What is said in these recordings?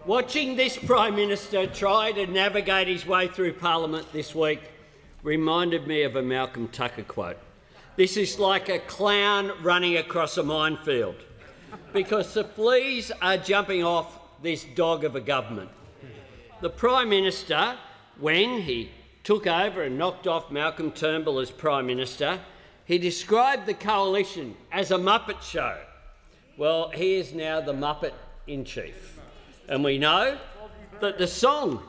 Watching this Prime Minister try to navigate his way through Parliament this week reminded me of a Malcolm Tucker quote. This is like a clown running across a minefield, because the fleas are jumping off this dog of a government. The Prime Minister, when he took over and knocked off Malcolm Turnbull as Prime Minister, he described the coalition as a Muppet show. Well, he is now the Muppet in chief. And we know that the theme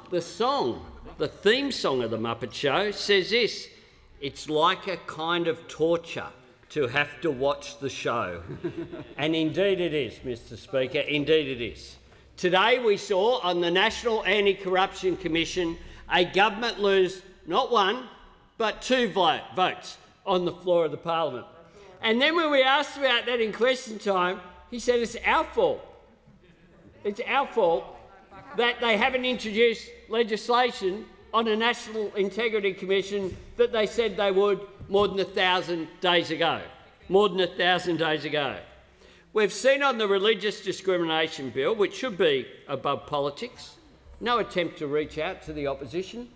song of the Muppet Show says this: it's like a kind of torture to have to watch the show. And indeed it is, Mr Speaker, indeed it is. Today we saw on the National Anti-Corruption Commission a government lose not one, but two votes on the floor of the Parliament. And then when we asked about that in question time, he said it's our fault. It's our fault that they haven't introduced legislation on a National Integrity Commission that they said they would more than 1,000 days ago. More than 1,000 days ago. We've seen on the Religious Discrimination Bill, which should be above politics, no attempt to reach out to the opposition,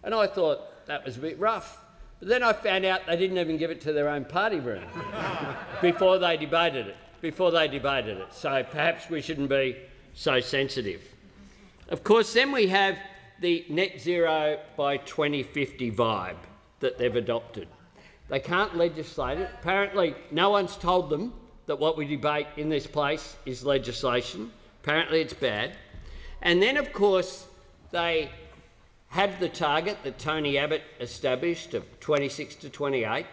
and I thought that was a bit rough. But then I found out they didn't even give it to their own party room before they debated it. So perhaps we shouldn't be so sensitive. Of course, then we have the net zero by 2050 vibe that they've adopted. They can't legislate it. Apparently, no one's told them that what we debate in this place is legislation. Apparently, it's bad. And then, of course, they have the target that Tony Abbott established of 26 to 28,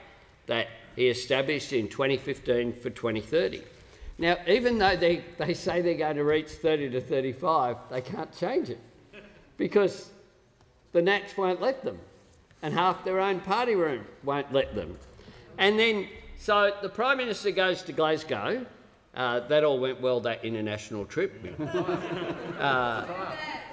that he established in 2015 for 2030. Now, even though they say they're going to reach 30 to 35, they can't change it because the Nats won't let them, and half their own party room won't let them. And then, so the Prime Minister goes to Glasgow. That all went well, that international trip.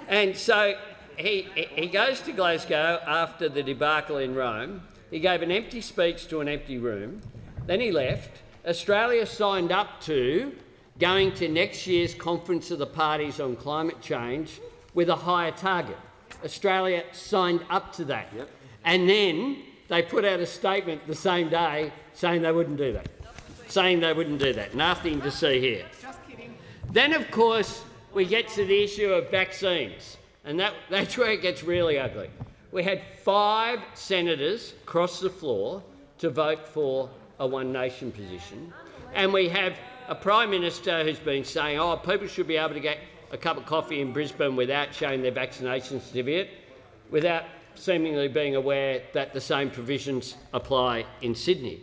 And so he goes to Glasgow after the debacle in Rome. He gave an empty speech to an empty room. Then he left. Australia signed up to going to next year's Conference of the Parties on Climate Change with a higher target. Australia signed up to that. Yep. And then they put out a statement the same day saying they wouldn't do that. Nothing to see here. Just kidding. Then, of course, we get to the issue of vaccines, and that's where it gets really ugly. We had 5 senators cross the floor to vote for a one-nation position, and we have a Prime Minister who's been saying, oh, people should be able to get a cup of coffee in Brisbane without showing their vaccination certificate, without seemingly being aware that the same provisions apply in Sydney.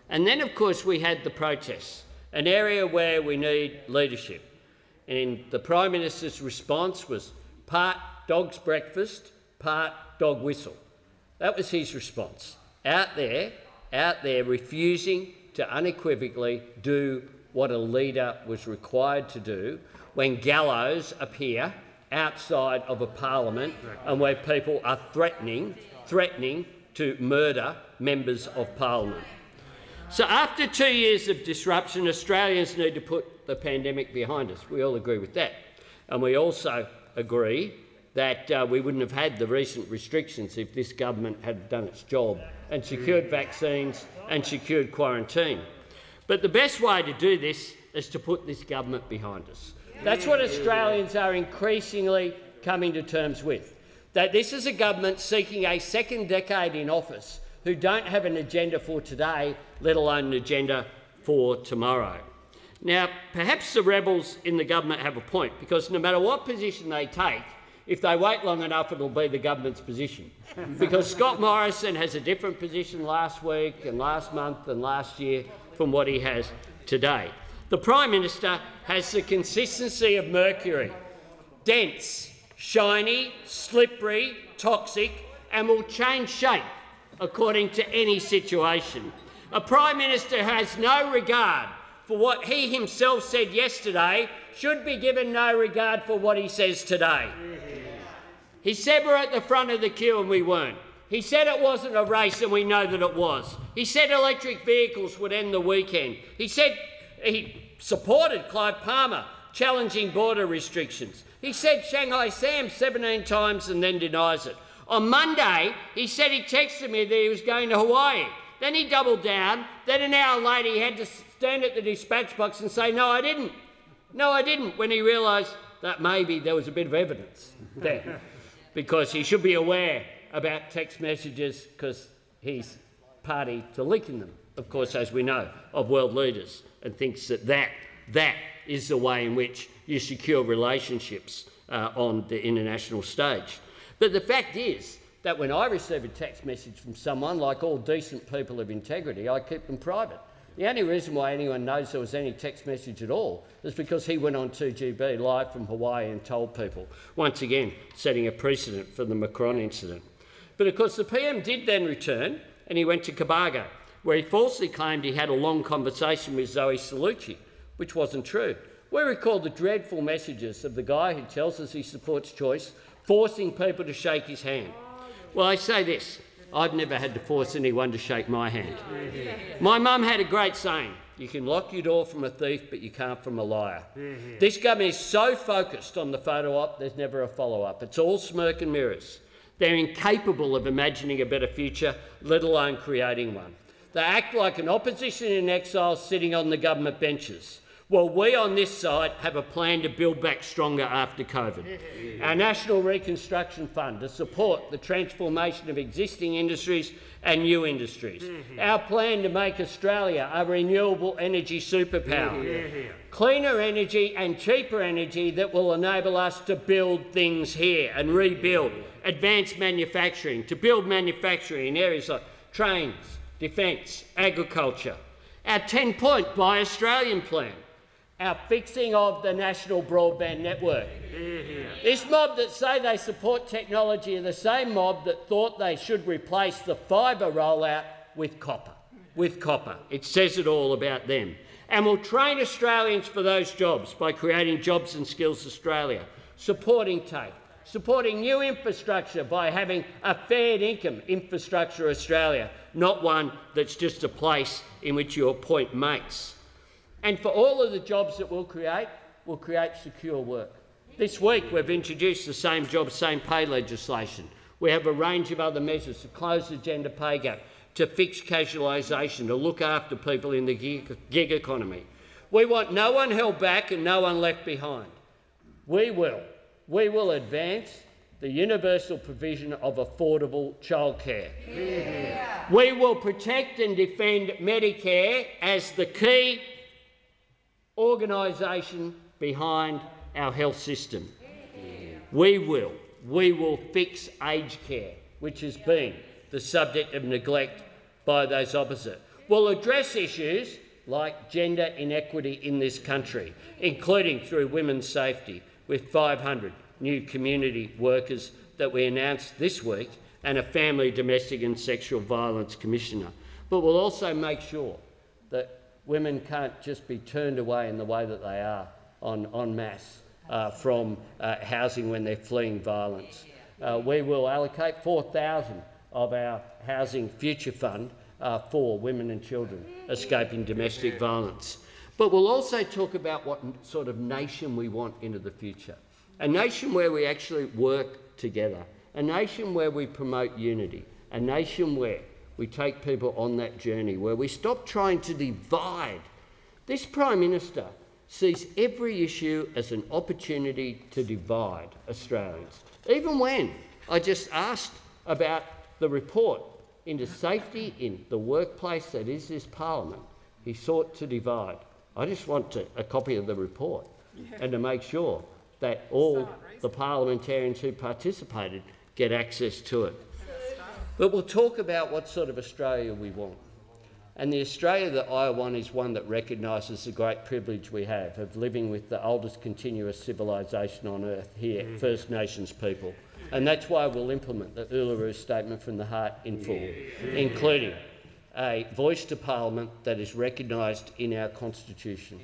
And then, of course, we had the protests, an area where we need leadership. And the Prime Minister's response was part dog's breakfast, part dog whistle. That was his response. Out there refusing to unequivocally do what a leader was required to do when gallows appear outside of a parliament and where people are threatening to murder members of parliament. So after 2 years of disruption, Australians need to put the pandemic behind us. We all agree with that. And we also agree that we wouldn't have had the recent restrictions if this government had done its job and secured vaccines and secured quarantine. But the best way to do this is to put this government behind us. That's what Australians are increasingly coming to terms with, that this is a government seeking a second decade in office who don't have an agenda for today, let alone an agenda for tomorrow. Now, perhaps the rebels in the government have a point, because no matter what position they take, if they wait long enough, it'll be the government's position. Because Scott Morrison has a different position last week and last month and last year from what he has today. The Prime Minister has the consistency of mercury: dense, shiny, slippery, toxic, and will change shape according to any situation. A Prime Minister who has no regard for what he himself said yesterday should be given no regard for what he says today. He said we're at the front of the queue and we weren't. He said it wasn't a race and we know that it was. He said electric vehicles would end the weekend. He said he supported Clive Palmer challenging border restrictions. He said Shanghai Sam 17 times and then denies it. On Monday, he said he texted me that he was going to Hawaii. Then he doubled down. Then an hour later, he had to stand at the dispatch box and say, no, I didn't. No, I didn't, when he realised that maybe there was a bit of evidence there, because he should be aware about text messages because he's party to leaking them, of course, as we know, of world leaders, and thinks that that is the way in which you secure relationships on the international stage. But the fact is that when I receive a text message from someone, like all decent people of integrity, I keep them private. The only reason why anyone knows there was any text message at all is because he went on 2GB live from Hawaii and told people, once again setting a precedent for the Macron incident. But of course the PM did then return and he went to Cobargo, where he falsely claimed he had a long conversation with Zoe Sallucci, which wasn't true. We recall the dreadful messages of the guy who tells us he supports choice, forcing people to shake his hand. Well, I say this, I've never had to force anyone to shake my hand. My mum had a great saying, you can lock your door from a thief, but you can't from a liar. This government is so focused on the photo op, there's never a follow-up. It's all smoke and mirrors. They're incapable of imagining a better future, let alone creating one. They act like an opposition in exile sitting on the government benches. Well, we on this side have a plan to build back stronger after COVID. Our National Reconstruction Fund to support the transformation of existing industries and new industries. Our plan to make Australia a renewable energy superpower. Cleaner energy and cheaper energy that will enable us to build things here and rebuild. Advanced manufacturing, to build manufacturing in areas like trains, defence, agriculture. Our 10-point Buy Australian plan. Our fixing of the national broadband network. This mob that say they support technology are the same mob that thought they should replace the fibre rollout with copper. It says it all about them. And we'll train Australians for those jobs by creating Jobs and Skills Australia, supporting TAFE, supporting new infrastructure by having a fair income infrastructure Australia, not one that's just a place in which you appoint mates. And for all of the jobs that we'll create secure work. This week we've introduced the Same Job, Same Pay legislation. We have a range of other measures to close the gender pay gap, to fix casualisation, to look after people in the gig economy. We want no one held back and no one left behind. We will advance the universal provision of affordable childcare. We will protect and defend Medicare as the key organisation behind our health system. We will fix aged care, which has been the subject of neglect by those opposite. We'll address issues like gender inequity in this country, including through women's safety, with 500 new community workers that we announced this week and a family, domestic and sexual violence commissioner. But we'll also make sure that women can't just be turned away in the way that they are en masse from housing when they're fleeing violence. We will allocate 4,000 of our Housing Future Fund for women and children escaping domestic violence. But we'll also talk about what sort of nation we want into the future. A nation where we actually work together, a nation where we promote unity, a nation where we take people on that journey, where we stop trying to divide. This Prime Minister sees every issue as an opportunity to divide Australians. Even when I just asked about the report into safety in the workplace that is this parliament, he sought to divide. I just want a copy of the report and to make sure that all the parliamentarians who participated get access to it. But we'll talk about what sort of Australia we want. And the Australia that I want is one that recognises the great privilege we have of living with the oldest continuous civilisation on earth here, First Nations people. And that's why we'll implement the Uluru Statement from the Heart in full, including a voice to Parliament that is recognised in our Constitution,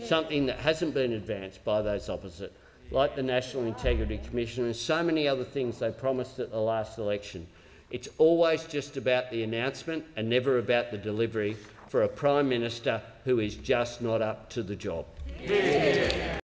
something that hasn't been advanced by those opposite, like the National Integrity Commission and so many other things they promised at the last election. It's always just about the announcement and never about the delivery for a Prime Minister who is just not up to the job.